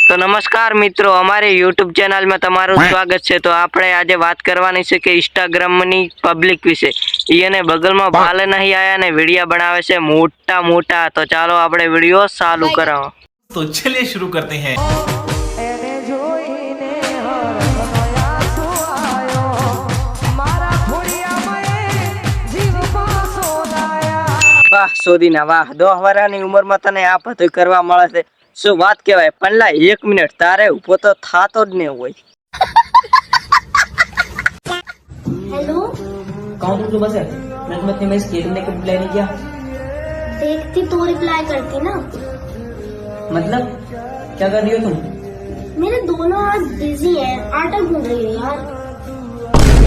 तो नमस्कार मित्रों, हमारे यूट्यूब चैनल में तमाરું स्वागत है। तो આપણે આજે વાત કરવાની છે કે ઇન્સ્ટાગ્રામની પબ્લિક વિશે। એને બગલમાં બાલ નહીં આયા ને વિડિયો બનાવે છે મોટા મોટા। તો ચાલો આપણે વિડિયો ચાલુ કરાવો। तो चलिए शुरू करते हैं। વાહ સોદીના વાહ, 10 વર્ષની ઉંમરમાં તને આ બધું કરવા મળે છે, શું વાત કહેવાય। પણ લા 1 મિનિટ, તારે ઊભો તો થાતો જ નહીં હોય। हेलो, कहाँ तुम सुबह से? मैं तुम्हें इतनी मेरी स्टेटस ने कभी रिप्लाई नहीं किया। देखती तो रिप्लाई करती ना। मतलब क्या कर रही हो तुम? मेरे दोनों हाथ बिजी हैं, आटा गूंद रही है यार।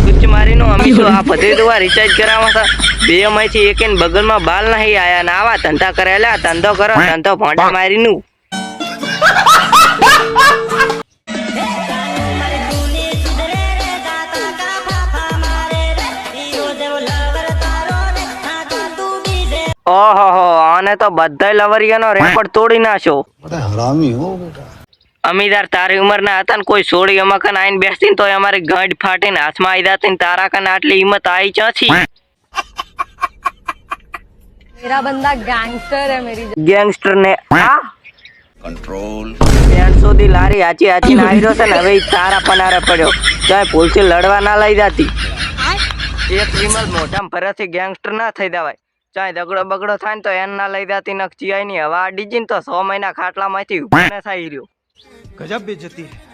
कुछ मारी नो अमी तो आ पते तो रिचार्ज करावा था। બે માંથી એકેન બગલમાં બાલ નહીં આયા ને આવા ધંધા કરેલા। ધંધો કરો, ધંધો ભોંડા મારી નું। ઓહો, આને તો બધાય લવરિયાનો રેકોર્ડ તોડી નાખ્યો। हरामी हो बेटा। અમીદાર તારી ઉંમરના હતા ને કોઈ સોડી અમાકન આઈને બેસતી તો અમારી ગાંઠ ફાટીને હાથમાં આવી જાતી ને તારા કને આટલી હિંમત આવી ક્યાંથી? मेरा बंदा गैंगस्टर है मेरी ગેંગસ્ટર ને આ कंट्रोल 300 દી લારી આચી આચીને આવ્યો છે ને હવે ઈ તારા પનારે પડ્યો। ચાય ભૂલથી લડવા ના લઈ જાતી। એક વિમલ મોઢામાં ભરાથી ગેંગસ્ટર ના થઈ જવાય। ચાય દગડો બગડો થાય ને તો એને ના લઈ જાતી નક ચિયાઈ ની હવા ડીજીન તો 6 મહિના ખાટલામાંથી ઉભો ન થઈ રહ્યો। गजब बेइज्जती है।